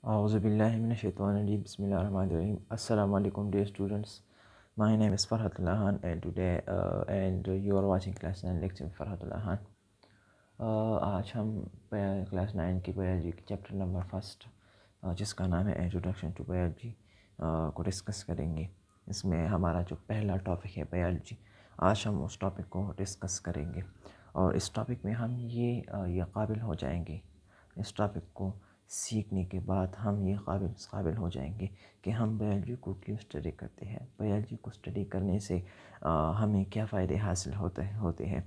Auzubillahiminash-shaytanir-rajim. Bismillahir-rahmanir-rahim. Assalamu alaikum dear students. My name is Farhatullah Khan and today you are watching class 9 lecture with Farhatullah Khan. आज हम class 9 की biology के chapter number first जिसका नाम है introduction to biology को discuss करेंगे। इसमें हमारा जो पहला टॉपिक है बायोलॉजी, आज हम उस टॉपिक को डिस्कस करेंगे और इस टॉपिक में हम ये काबिल हो जाएंगे, इस टॉपिक को सीखने के बाद हम ये काबिल हो जाएंगे कि हम बायोलॉजी को क्यों स्टडी करते हैं, बायोलॉजी को स्टडी करने से हमें क्या फ़ायदे हासिल होते हैं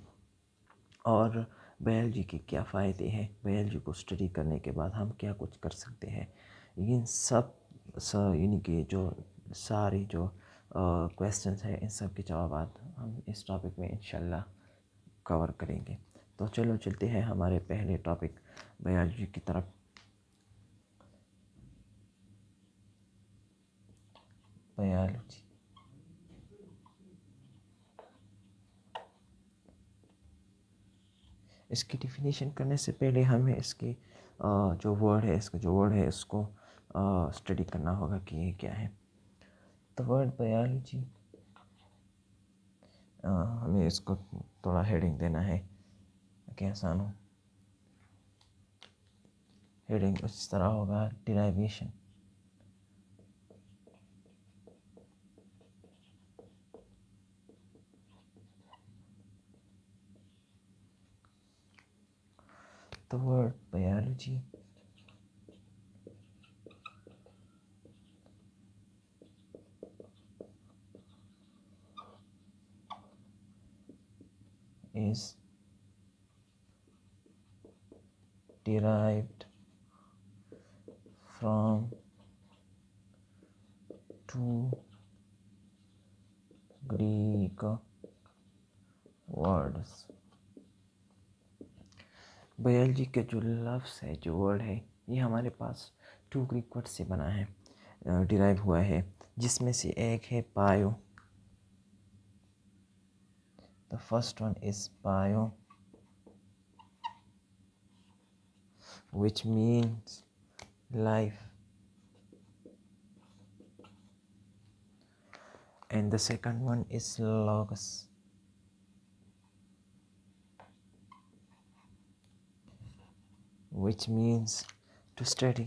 और बायोलॉजी के क्या फ़ायदे हैं, बायोलॉजी को स्टडी करने के बाद हम क्या कुछ कर सकते हैं। इन सब यानी कि जो सारी जो क्वेश्चंस हैं इन सब के जवाब हम इस टॉपिक में इंशाल्लाह कवर करेंगे। तो चलो चलते हैं हमारे पहले टॉपिक बायोलॉजी की तरफ। बायोलॉजी इसकी डिफिनीशन करने से पहले हमें इसकी जो वर्ड है इसको स्टडी करना होगा कि ये क्या है। तो वर्ड बायोलॉजी हमें इसको थोड़ा हेडिंग देना है कि आसान हो। हेडिंग इस तरह होगा, derivation. The word biology is derived from two Greek words। Biology के जो लफ्ज़ है, जो वर्ड है, ये हमारे पास टू ग्रीक वर्ड से बना है, डिराइव हुआ है, जिसमें से एक है bio. The first one is bio which means life, and the second one is logos which means to study।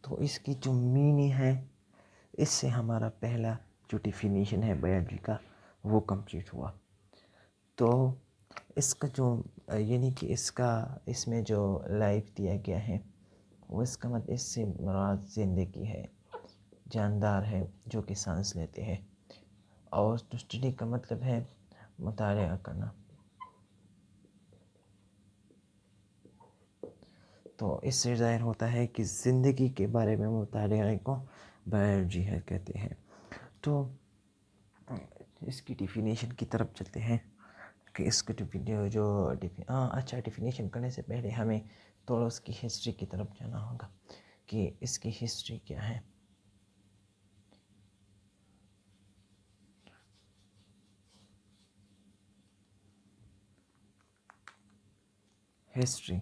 तो इसकी जो मीनिंग है, इससे हमारा पहला जो डिफिनीशन है बायोलॉजी का वो कंप्लीट हुआ। तो इसका जो यानी कि इसमें जो लाइफ दिया गया है वो इसका मतलब, इससे मुराद ज़िंदगी है, जानदार है जो कि सांस लेते हैं, और स्टडी का मतलब है मुताला करना। तो इससे ज़ाहिर होता है कि ज़िंदगी के बारे में मुताले को बायोलॉजी है कहते हैं। तो इसकी डिफिनीशन की तरफ चलते हैं कि इसकी अच्छा, डिफिनीशन करने से पहले हमें थोड़ा उसकी हिस्ट्री की तरफ जाना होगा कि इसकी हिस्ट्री क्या है। हिस्ट्री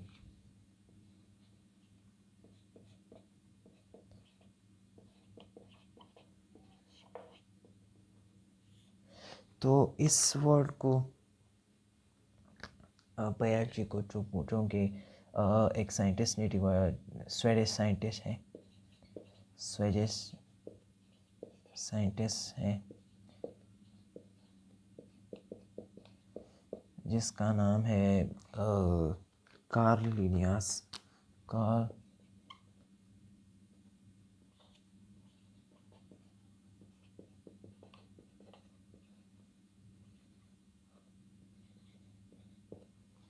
तो इस वर्ड को बायोलॉजी को जो पूछोगे, एक साइंटिस्ट ने स्वीडिश साइंटिस्ट है जिसका नाम है कार्ल लिनियस।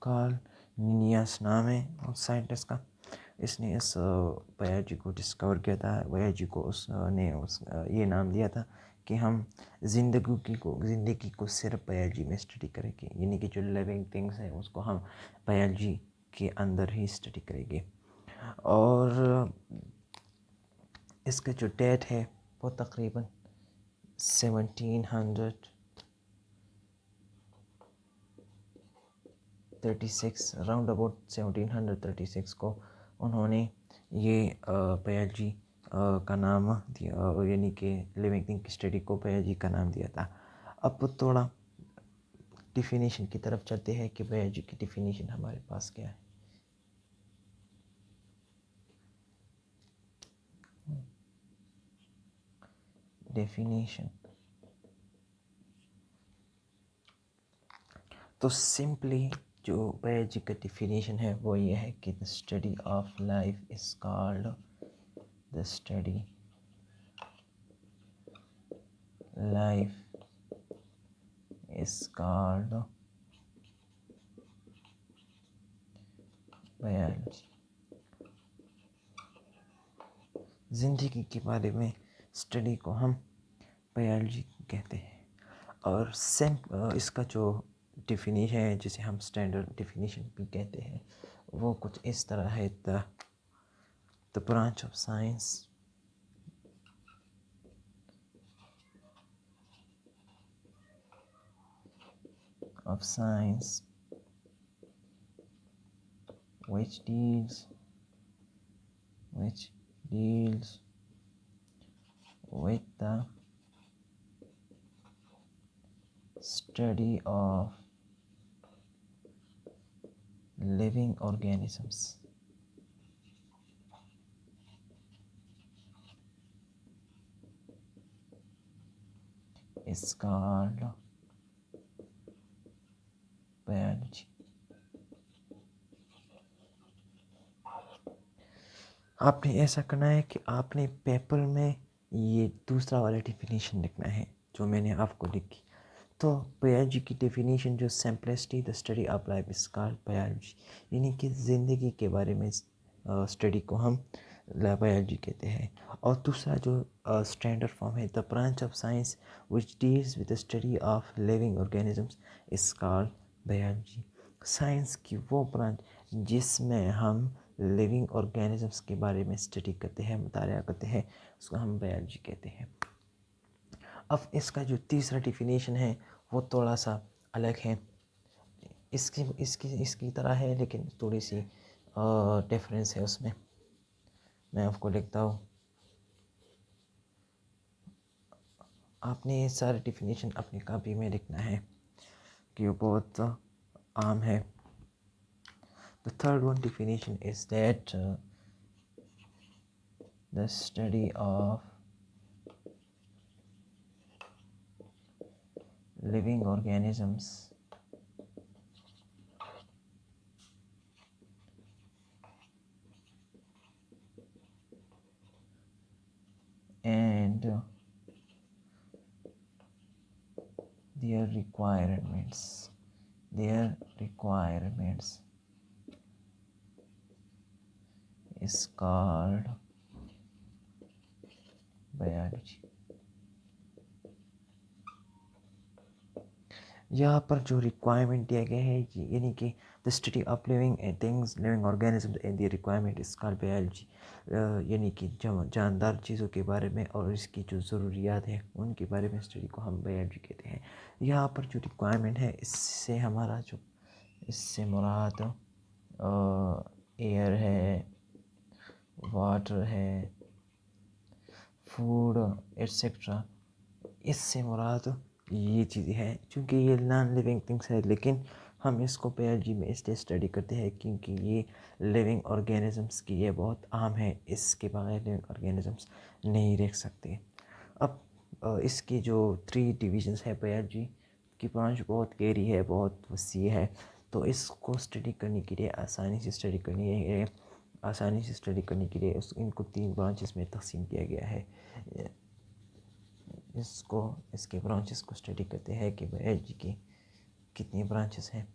कार्ल लिनियस नाम है उस साइंटिस्ट का। इसने इस बायोलॉजी को डिस्कवर किया था। बायोलॉजी को उसने ये नाम दिया था कि हम ज़िंदगी को सिर्फ बायोलॉजी में स्टडी करेंगे, यानी कि जो लिविंग थिंग्स हैं उसको हम बायोलॉजी के अंदर ही स्टडी करेंगे। और इसका जो डेट है वो तकरीबन 1700 1736 राउंड अबाउट 1736 को उन्होंने ये बायोलॉजी का नाम दिया, यानी कि लिविंग थिंग स्टडी को बायोलॉजी का नाम दिया था। अब थोड़ा डिफिनीशन की तरफ चलते हैं कि बायोलॉजी की डिफिनीशन हमारे पास क्या है। डेफिनेशन तो सिंपली जो बायोलॉजी का डिफिनेशन है वो ये है कि the study of life is called the study life is called biology. ज़िंदगी के बारे में स्टडी को हम बायोलॉजी कहते हैं। और इसका जो डिफिनीशन है, जिसे हम स्टैंडर्ड डिफिनीशन भी कहते हैं, वो कुछ इस तरह है। The branch of science which deals with the study of living organisms is called biology। आपने ऐसा करना है कि आपने पेपर में ये दूसरा वाला डिफिनीशन लिखना है जो मैंने आपको लिखी। तो बायोलॉजी की डेफिनेशन जो simplicity the study of life is called biology, यानी कि ज़िंदगी के बारे में स्टडी को हम बायोलॉजी कहते हैं। और दूसरा जो स्टैंडर्ड फॉर्म है the branch of science which deals with the study of living organisms is called biology. Science की वो ब्रांच जिसमें हम लिविंग ऑर्गेनिजम्स के बारे में स्टडी करते हैं, मुताला करते हैं, उसको हम बायोलॉजी कहते हैं। अब इसका जो तीसरा डिफिनेशन है वो थोड़ा सा अलग है, इसकी तरह है, लेकिन थोड़ी सी डिफरेंस है उसमें। मैं आपको लिखता हूँ, आपने ये सारे डिफिनेशन अपनी कॉपी में लिखना है कि वो बहुत आम है। The third one definition is that the study of living organisms and their requirements is called biology। यहाँ पर जो रिक्वायरमेंट दिया गया है यानी कि the study of living things living organism and the requirement is called biology, यानी कि जानदार चीज़ों के बारे में और इसकी जो ज़रूरियात है उनके बारे में स्टडी को हम बायोलॉजी कहते हैं। यहाँ पर जो रिक्वायरमेंट है इससे मुराद एयर है, वाटर है, फूड एट्सेट्रा, इससे मुराद ये चीज़ें हैं। चूँकि ये नॉन लिविंग थिंग्स है, लेकिन हम इसको बायोलॉजी में इसलिए स्टडी करते हैं क्योंकि ये लिविंग ऑर्गेनिजम्स की ये बहुत आम है, इसके बगैर लिविंग ऑर्गेनिजम्स नहीं रह सकते। अब इसकी जो 3 डिविजन्स है बायोलॉजी की ब्रांच बहुत गहरी है, बहुत वसी है, तो इसको स्टडी करने के लिए आसानी से स्टडी करने के लिए इनको 3 ब्रांचेस में तकसीम किया गया है। इसके ब्रांचेस को स्टडी करते हैं कि बायोलॉजी की कितनी ब्रांचेस हैं।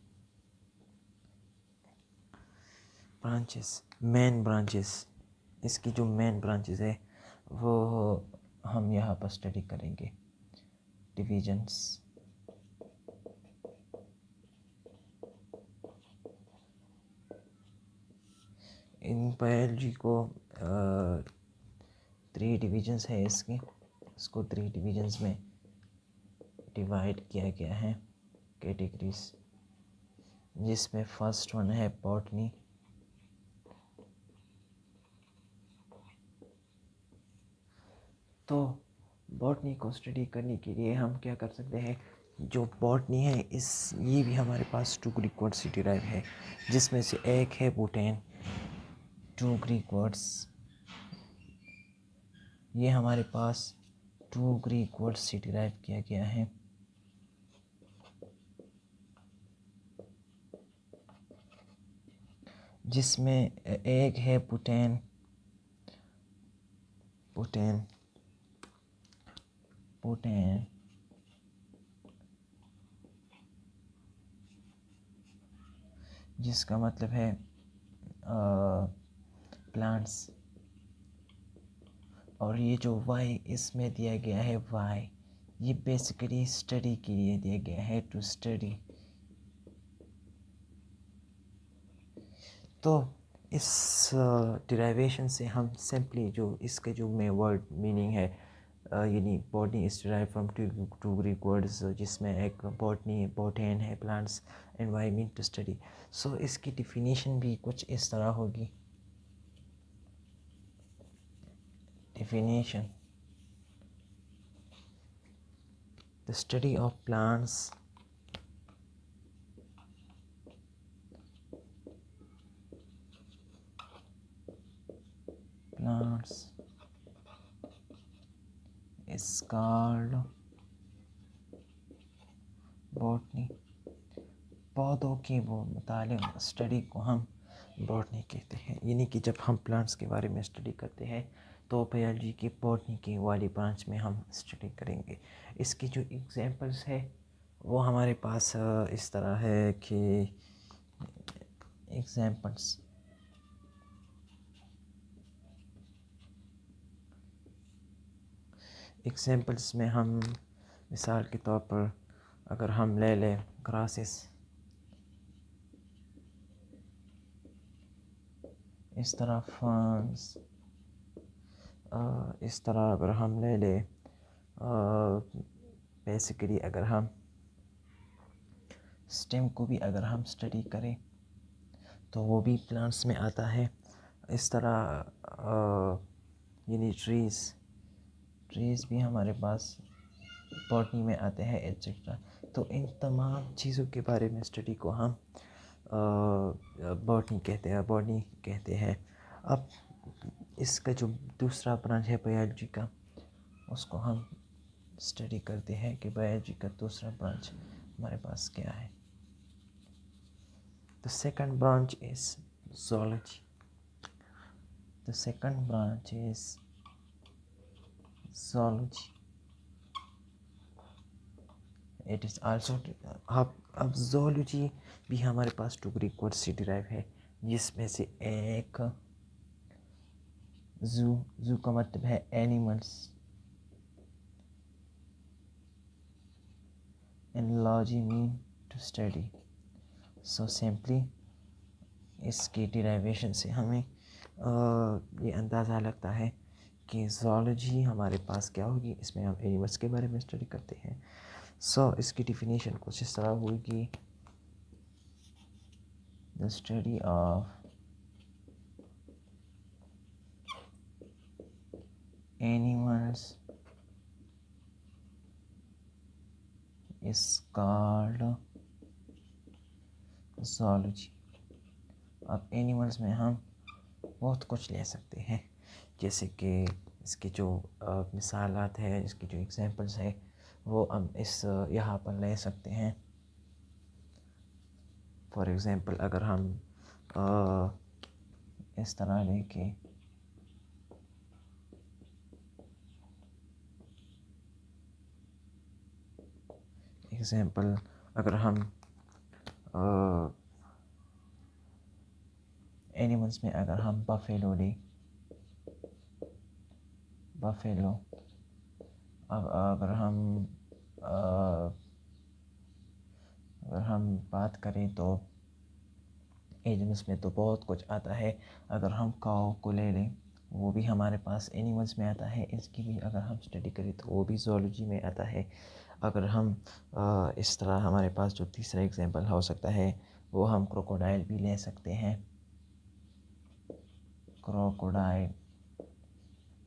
मेन ब्रांचेस इसकी जो मेन ब्रांचेस है वो हम यहाँ पर स्टडी करेंगे। डिविजन्स इन बायोलॉजी को 3 डिविजन्स है इसको 3 डिविजन्स में डिवाइड किया गया है कैटेगरीज जिसमें फर्स्ट वन है बॉटनी। तो बॉटनी को स्टडी करने के लिए हम क्या कर सकते हैं, जो बॉटनी है ये भी हमारे पास 2 ग्रीक वर्ड से डिराइव है, जिसमें से एक है बुटेन। 2 ग्रीक वर्ड्स, ये हमारे पास 2 ग्रीक वर्ड्स से डिराइव किया गया है। जिसमें एक है बुटेन, बुटेन, बुटेन, जिसका मतलब है प्लांट्स। और ये जो वाई इसमें दिया गया है, वाई ये बेसिकली स्टडी के लिए दिया गया है, टू स्टडी। तो इस डिराइवेशन से हम सिंपली जो इसके जो में वर्ड मीनिंग है, यानी botany is derive from 2 Greek words, जिसमें एक बॉटनी, बॉटेन है plants, and why mean to study. So इसकी डिफिनीशन भी कुछ इस तरह होगी। Definition: the study of plants, is called botany. पौधों की वो मुताले स्टडी को हम बॉटनी कहते हैं। यानी कि जब हम प्लांट्स के बारे में स्टडी करते हैं तो बायोलॉजी की बॉटनी की वाली ब्रांच में हम स्टडी करेंगे। इसकी जो एग्जांपल्स है वो हमारे पास इस तरह है कि एग्जांपल्स में हम मिसाल के तौर पर अगर हम ले लें ग्रासेस, इस तरह फर्न्स, इस तरह अगर हम ले लें बेसिकली अगर हम स्टेम को भी अगर हम स्टडी करें तो वो भी प्लांट्स में आता है। इस तरह यानी ट्रीज़ भी हमारे पास बॉटनी में आते हैं एट्सेट्रा। तो इन तमाम चीज़ों के बारे में स्टडी को हम बॉटनी कहते हैं। अब इसका जो दूसरा ब्रांच है बायोलॉजी का, उसको हम स्टडी करते हैं कि बायोलॉजी का दूसरा ब्रांच हमारे पास क्या है। The second branch is zoology. The second branch is zoology. It is also अब zoology भी हमारे पास 2 ग्रीक वर्ड से डिराइव है, जिसमें से एक जू का मतलब है animals, and logy mean to study. So simply इसकी डिराइवेशन से हमें ये अंदाज़ा लगता है कि ज़ूलॉजी हमारे पास क्या होगी, इसमें हम एनिमल्स के बारे में स्टडी करते हैं। सो इसकी डिफिनीशन कुछ इस तरह होगी: the study of animals is called zoology. अब एनिमल्स में हम बहुत कुछ ले सकते हैं, जैसे कि इसकी जो मिसालात है, इसकी जो एग्जांपल्स है वो हम इस यहाँ पर ले सकते हैं। फॉर एग्ज़ाम्पल अगर हम इस तरह देखें, एग्जाम्पल अगर हम एनिमल्स में अगर हम बफेलो लें, बफेलो, अब अगर हम बात करें तो एनिमल्स में तो बहुत कुछ आता है। अगर हम काऊ को ले लें, वो भी हमारे पास एनिमल्स में आता है, इसकी भी अगर हम स्टडी करें तो वो भी ज़ूलॉजी में आता है। अगर हम इस तरह हमारे पास जो तीसरा एग्जांपल हो सकता है वो हम क्रोकोडाइल भी ले सकते हैं, क्रोकोडाइल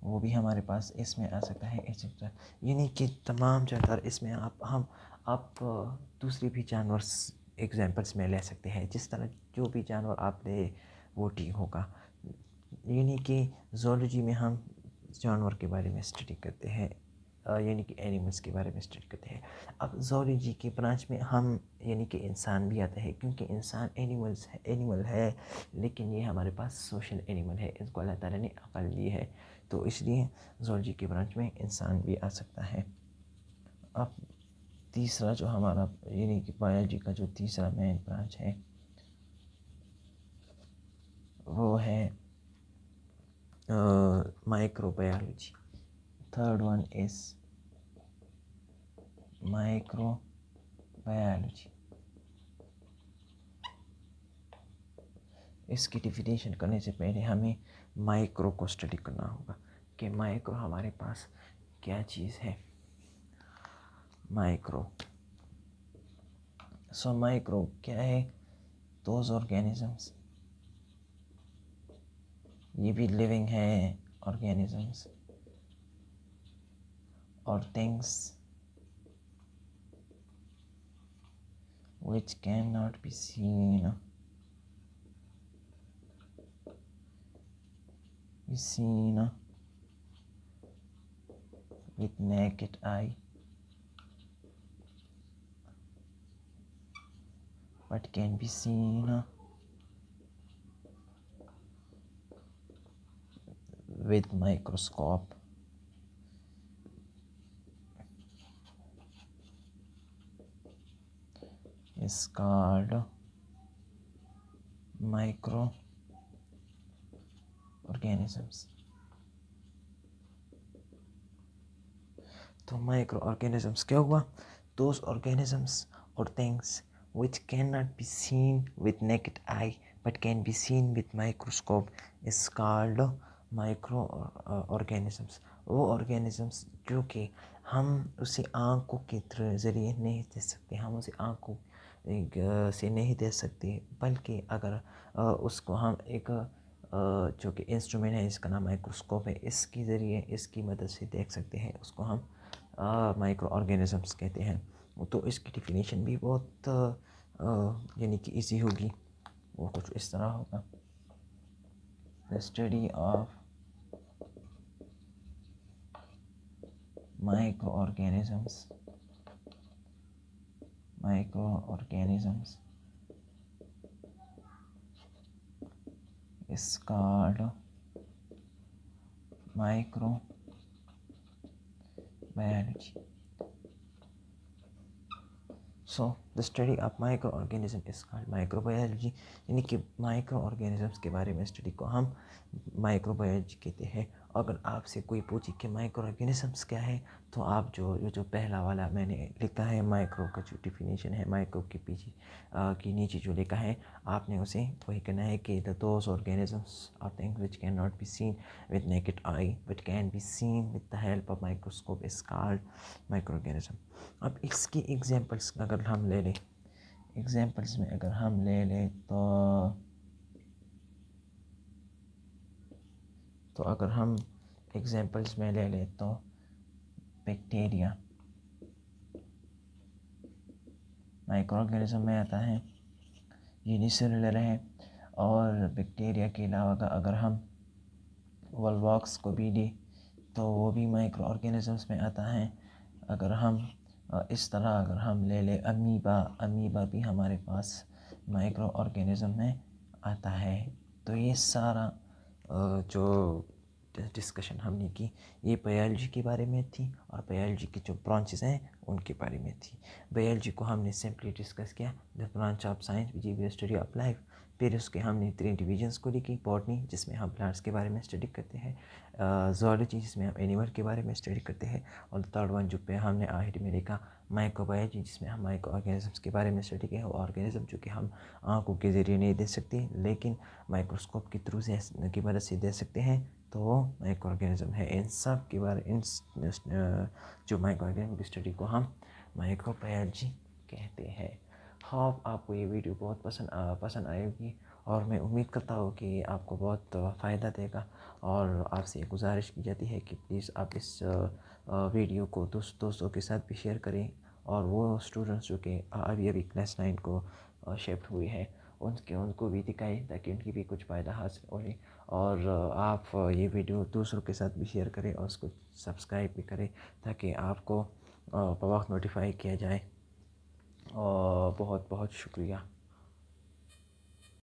वो भी हमारे पास इसमें आ सकता है एक्सेट्रा। यानी कि तमाम जानवर इसमें आप दूसरी भी जानवर एग्जांपल्स में ले सकते हैं। जिस तरह जो भी जानवर आप ले वो ठीक होगा। यानी कि ज़ूलॉजी में हम जानवर के बारे में स्टडी करते हैं, यानी कि एनिमल्स के बारे में स्टडी करते हैं। अब ज़ूलॉजी के ब्रांच में हम यानी कि इंसान भी आता है, क्योंकि इंसान एनिमल है, लेकिन ये हमारे पास सोशल एनिमल है, इसको अल्लाह ताला ने अक़ल दी है, तो इसलिए ज़ूलॉजी के ब्रांच में इंसान भी आ सकता है। अब तीसरा जो हमारा यानी कि बायोलॉजी का जो तीसरा मेन ब्रांच है वो है microbiology. Third one is microbiology. इसकी डिफिनेशन करने से पहले हमें माइक्रो को स्टडी करना होगा कि माइक्रो हमारे पास क्या चीज़ है। माइक्रो माइक्रो क्या है? दोज ऑर्गेनिजम्स, ये भी लिविंग है ऑर्गेनिजम्स और things which cannot be seen with naked eye but can be seen with microscope. Is called microorganisms. तो माइक्रो ऑर्गेनिजम्स क्या हुआ? दोज ऑर्गेनिजम्स और things which cannot be seen with naked eye but can be seen with microscope is called micro organisms. वो organisms जो कि हम उसे आँखों के ज़रिए नहीं देख सकते, हम उसे आँखों से नहीं देख सकते, बल्कि अगर उसको हम एक जो कि इंस्ट्रूमेंट है, इसका नाम माइक्रोस्कोप है, इसके ज़रिए इसकी मदद से देख सकते हैं, उसको हम माइक्रो ऑर्गेनिजम्स कहते हैं। तो इसकी डिफिनीशन भी बहुत यानी कि इजी होगी, वो कुछ इस तरह होगा। The study of micro organisms is called microbiology. So the study of microorganism is called microbiology. यानी कि माइक्रो ऑर्गेनिजम्स के बारे में स्टडी को हम माइक्रोबायोलॉजी कहते हैं। अगर आपसे कोई पूछे कि माइक्रो ऑर्गेनिजम्स क्या है, तो आप जो पहला वाला मैंने लिखा है, माइक्रो का जो डिफिनीशन है, माइक्रो के पीछे के नीचे जो लिखा है, आपने उसे वही कहना है कि those organisms are things which can not be seen with naked eye but can be seen with the help of microscope is called micro organism. अब इसकी एग्जांपल्स अगर हम ले लें, एग्जांपल्स में अगर हम ले लें तो अगर हम एग्जांपल्स में ले लें तो बैक्टीरिया माइक्रो ऑर्गेनिज्म में आता है, यूनिसेलुलर है। और बैक्टीरिया के अलावा अगर हम वोल्वॉक्स को भी लें तो वो भी माइक्रो ऑर्गेनिजम्स में आता है। अगर हम इस तरह अगर हम ले लें अमीबा भी हमारे पास माइक्रो ऑर्गेनिज्म में आता है। तो ये सारा जो डिस्कशन हमने की, ये बायोलॉजी के बारे में थी और बायोलॉजी की जो ब्रांचेस हैं उनके बारे में थी। बायोलॉजी को हमने सिंपली डिस्कस किया, the branch of science which is study of life. फिर उसके हमने 3 डिवीजन्स को लिखी, बॉटनी जिसमें हम प्लांट्स के बारे में स्टडी करते हैं, ज़ूलॉजी जिसमें हम एनिमल के बारे में स्टडी करते हैं, और थर्ड वन जो पे हमने आखिर में लिखा माइक्रोबायोलॉजी जिसमें हम माइक्रो ऑर्गेनिजम्स के बारे में स्टडी किया। वो ऑर्गेनिज्म जो कि हम आँखों के ज़रिए नहीं देख सकते लेकिन माइक्रोस्कोप के थ्रू से की मदद से देख सकते हैं, तो वो माइक्रो ऑर्गेनिज्म है। इन सब के बारे जो माइक्रो ऑर्गेनिज्म की स्टडी को हम माइक्रोबायोलॉजी कहते हैं। होप आपको ये वीडियो बहुत पसंद आएगी और मैं उम्मीद करता हूँ कि आपको बहुत फ़ायदा देगा। और आपसे गुजारिश की जाती है कि प्लीज़ आप इस वीडियो को दोस्तों के साथ भी शेयर करें, और वो स्टूडेंट्स जो कि अभी अभी क्लास 9 को शिफ्ट हुए हैं उनको भी दिखाएं, ताकि उनकी भी कुछ फ़ायदा हासिल हो। और आप ये वीडियो दूसरों के साथ भी शेयर करें और उसको सब्सक्राइब भी करें, ताकि आपको बवक्त नोटिफाई किया जाए। और बहुत बहुत शुक्रिया।